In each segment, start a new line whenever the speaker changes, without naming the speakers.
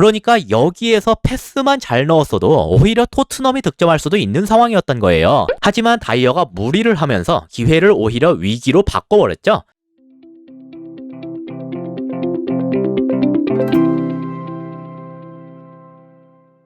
그러니까 여기에서 패스만 잘 넣었어도 오히려 토트넘이 득점할 수도 있는 상황이었던 거예요. 하지만 다이어가 무리를 하면서 기회를 오히려 위기로 바꿔버렸죠.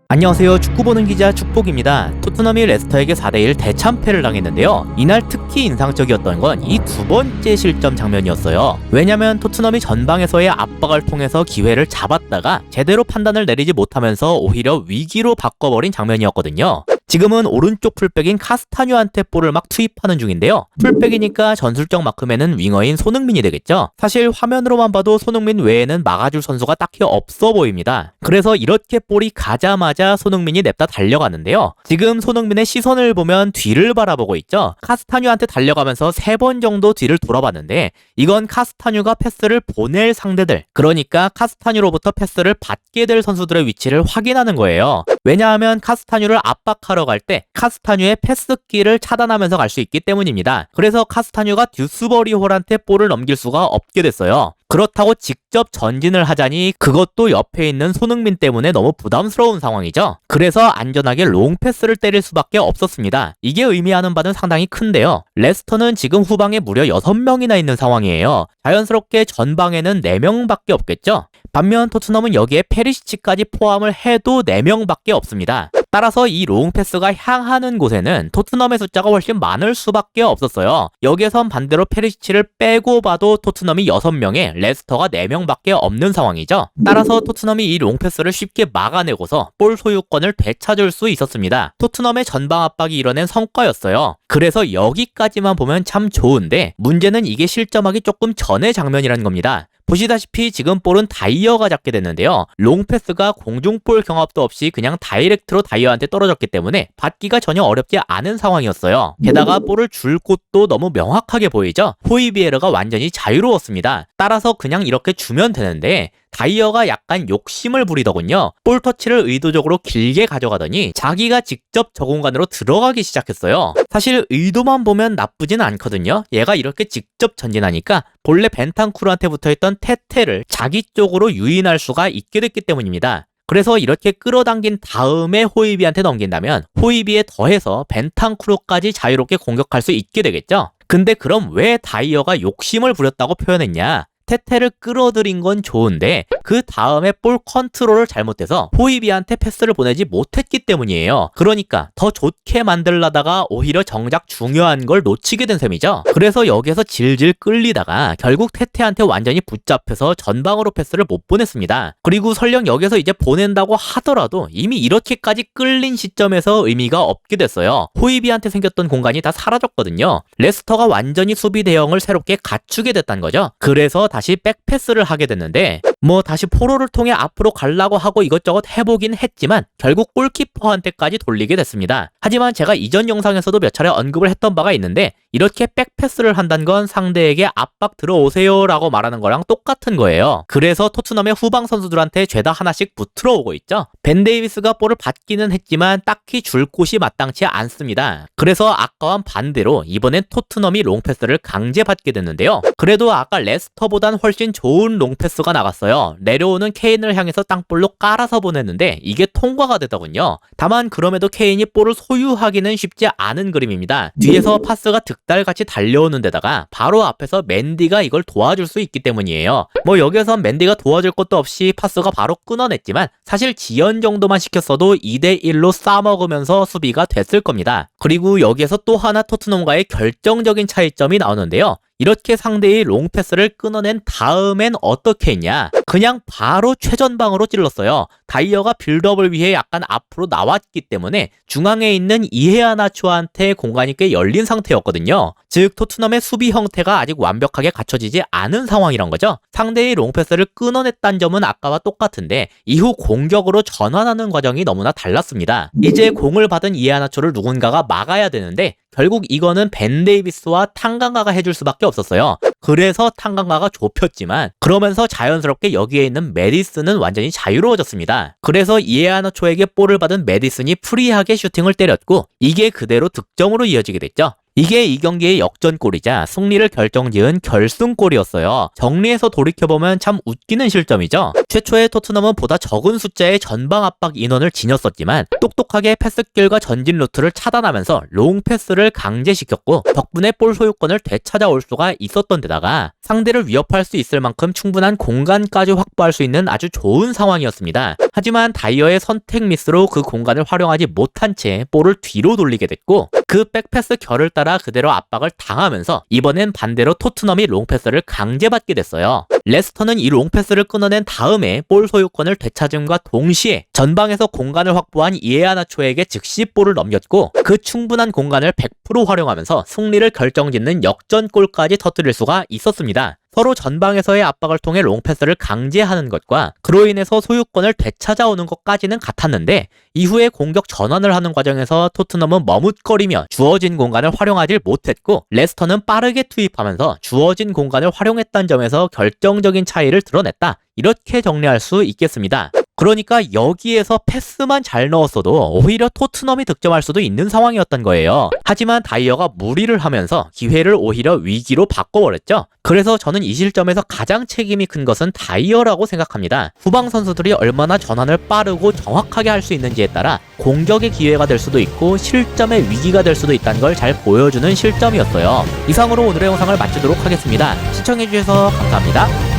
안녕하세요. 축구 보는 기자 축복입니다. 토트넘이 레스터에게 4대1 대참패를 당했는데요. 이날 특히 인상적이었던 건 이 두 번째 실점 장면이었어요. 왜냐면 토트넘이 전방에서의 압박을 통해서 기회를 잡았다가 제대로 판단을 내리지 못하면서 오히려 위기로 바꿔버린 장면이었거든요. 지금은 오른쪽 풀백인 카스타뉴한테 볼을 막 투입하는 중인데요. 풀백이니까 전술적 마크맨은 윙어인 손흥민이 되겠죠. 사실 화면으로만 봐도 손흥민 외에는 막아줄 선수가 딱히 없어 보입니다. 그래서 이렇게 볼이 가자마자 손흥민이 냅다 달려가는데요. 지금 손흥민의 시선을 보면 뒤를 바라보고 있죠. 카스타뉴한테 달려가면서 3번 정도 뒤를 돌아봤는데 이건 카스타뉴가 패스를 보낼 상대들, 그러니까 카스타뉴로부터 패스를 받게 될 선수들의 위치를 확인하는 거예요. 왜냐하면 카스타뉴를 압박하러 갈 때 카스타뉴의 패스길을 차단하면서 갈 수 있기 때문입니다. 그래서 카스타뉴가 듀스버리홀한테 볼을 넘길 수가 없게 됐어요. 그렇다고 직접 전진을 하자니 그것도 옆에 있는 손흥민 때문에 너무 부담스러운 상황이죠. 그래서 안전하게 롱패스를 때릴 수밖에 없었습니다. 이게 의미하는 바는 상당히 큰데요. 레스터는 지금 후방에 무려 6명이나 있는 상황이에요. 자연스럽게 전방에는 4명밖에 없겠죠. 반면 토트넘은 여기에 페리시치까지 포함을 해도 4명밖에 없습니다. 따라서 이 롱패스가 향하는 곳에는 토트넘의 숫자가 훨씬 많을 수밖에 없었어요. 여기에선 반대로 페리시치를 빼고 봐도 토트넘이 6명에 레스터가 4명밖에 없는 상황이죠. 따라서 토트넘이 이 롱패스를 쉽게 막아내고서 볼 소유권을 되찾을 수 있었습니다. 토트넘의 전방 압박이 이뤄낸 성과였어요. 그래서 여기까지만 보면 참 좋은데 문제는 이게 실점하기 조금 전의 장면이라는 겁니다. 보시다시피 지금 볼은 다이어가 잡게 됐는데요. 롱패스가 공중볼 경합도 없이 그냥 다이렉트로 다이어한테 떨어졌기 때문에 받기가 전혀 어렵지 않은 상황이었어요. 게다가 볼을 줄 곳도 너무 명확하게 보이죠? 호이비에르가 완전히 자유로웠습니다. 따라서 그냥 이렇게 주면 되는데 다이어가 약간 욕심을 부리더군요. 볼 터치를 의도적으로 길게 가져가더니 자기가 직접 저 공간으로 들어가기 시작했어요. 사실 의도만 보면 나쁘진 않거든요. 얘가 이렇게 직접 전진하니까 본래 벤탄쿠르한테 붙어있던 테테를 자기 쪽으로 유인할 수가 있게 됐기 때문입니다. 그래서 이렇게 끌어당긴 다음에 호이비한테 넘긴다면 호이비에 더해서 벤탄쿠르까지 자유롭게 공격할 수 있게 되겠죠. 근데 그럼 왜 다이어가 욕심을 부렸다고 표현했냐? 테테를 끌어들인 건 좋은데 그 다음에 볼 컨트롤을 잘못해서 호이비한테 패스를 보내지 못했기 때문이에요. 그러니까 더 좋게 만들려다가 오히려 정작 중요한 걸 놓치게 된 셈이죠. 그래서 여기에서 질질 끌리다가 결국 테테한테 완전히 붙잡혀서 전방으로 패스를 못 보냈습니다. 그리고 설령 여기서 이제 보낸다고 하더라도 이미 이렇게까지 끌린 시점에서 의미가 없게 됐어요. 호이비한테 생겼던 공간이 다 사라졌거든요. 레스터가 완전히 수비 대형을 새롭게 갖추게 됐다는 거죠. 그래서 다시 백패스를 하게 됐는데 다시 포로를 통해 앞으로 가려고 하고 이것저것 해보긴 했지만 결국 골키퍼한테까지 돌리게 됐습니다. 하지만 제가 이전 영상에서도 몇 차례 언급을 했던 바가 있는데 이렇게 백패스를 한다는 건 상대에게 압박 들어오세요 라고 말하는 거랑 똑같은 거예요. 그래서 토트넘의 후방 선수들한테 죄다 하나씩 붙들어 오고 있죠. 벤 데이비스가 볼을 받기는 했지만 딱히 줄 곳이 마땅치 않습니다. 그래서 아까와 반대로 이번엔 토트넘이 롱패스를 강제 받게 됐는데요. 그래도 아까 레스터보단 훨씬 좋은 롱패스가 나갔어요. 내려오는 케인을 향해서 땅볼로 깔아서 보냈는데 이게 통과가 되더군요. 다만 그럼에도 케인이 볼을 소유하기는 쉽지 않은 그림입니다. 뒤에서 파스가 득달같이 달려오는 데다가 바로 앞에서 맨디가 이걸 도와줄 수 있기 때문이에요. 여기에선 맨디가 도와줄 것도 없이 파스가 바로 끊어냈지만 사실 지연 정도만 시켰어도 2대1로 싸먹으면서 수비가 됐을 겁니다. 그리고 여기에서 또 하나 토트넘과의 결정적인 차이점이 나오는데요. 이렇게 상대의 롱패스를 끊어낸 다음엔 어떻게 했냐? 그냥 바로 최전방으로 찔렀어요. 다이어가 빌드업을 위해 약간 앞으로 나왔기 때문에 중앙에 있는 이헤아나초한테 공간이 꽤 열린 상태였거든요. 즉 토트넘의 수비 형태가 아직 완벽하게 갖춰지지 않은 상황이란 거죠. 상대의 롱패스를 끊어냈다는 점은 아까와 똑같은데 이후 공격으로 전환하는 과정이 너무나 달랐습니다. 이제 공을 받은 이헤아나초를 누군가가 막아야 되는데 결국 이거는 벤 데이비스와 탕강가가 해줄 수밖에 없었어요. 그래서 탕강가가 좁혔지만 그러면서 자연스럽게 여기에 있는 메디슨은 완전히 자유로워졌습니다. 그래서 이헤아나초에게 볼을 받은 메디슨이 프리하게 슈팅을 때렸고 이게 그대로 득점으로 이어지게 됐죠. 이게 이 경기의 역전골이자 승리를 결정지은 결승골이었어요. 정리해서 돌이켜보면 참 웃기는 실점이죠. 최초에 토트넘은 보다 적은 숫자의 전방 압박 인원을 지녔었지만 똑똑하게 패스길과 전진 루트를 차단하면서 롱 패스를 강제시켰고 덕분에 볼 소유권을 되찾아올 수가 있었던 데다가 상대를 위협할 수 있을 만큼 충분한 공간까지 확보할 수 있는 아주 좋은 상황이었습니다. 하지만 다이어의 선택 미스로 그 공간을 활용하지 못한 채 볼을 뒤로 돌리게 됐고 그 백패스 결을 따라 그대로 압박을 당하면서 이번엔 반대로 토트넘이 롱패스를 강제받게 됐어요. 레스터는 이 롱패스를 끊어낸 다음에 볼 소유권을 되찾음과 동시에 전방에서 공간을 확보한 이에아나초에게 즉시 볼을 넘겼고 그 충분한 공간을 100% 활용하면서 승리를 결정짓는 역전골까지 터뜨릴 수가 있었습니다. 서로 전방에서의 압박을 통해 롱패스를 강제하는 것과 그로 인해서 소유권을 되찾아오는 것까지는 같았는데 이후에 공격 전환을 하는 과정에서 토트넘은 머뭇거리며 주어진 공간을 활용하지 못했고 레스터는 빠르게 투입하면서 주어진 공간을 활용했다는 점에서 결정적인 차이를 드러냈다. 이렇게 정리할 수 있겠습니다. 그러니까 여기에서 패스만 잘 넣었어도 오히려 토트넘이 득점할 수도 있는 상황이었던 거예요. 하지만 다이어가 무리를 하면서 기회를 오히려 위기로 바꿔버렸죠. 그래서 저는 이 실점에서 가장 책임이 큰 것은 다이어라고 생각합니다. 후방 선수들이 얼마나 전환을 빠르고 정확하게 할 수 있는지에 따라 공격의 기회가 될 수도 있고 실점의 위기가 될 수도 있다는 걸 잘 보여주는 실점이었어요. 이상으로 오늘의 영상을 마치도록 하겠습니다. 시청해주셔서 감사합니다.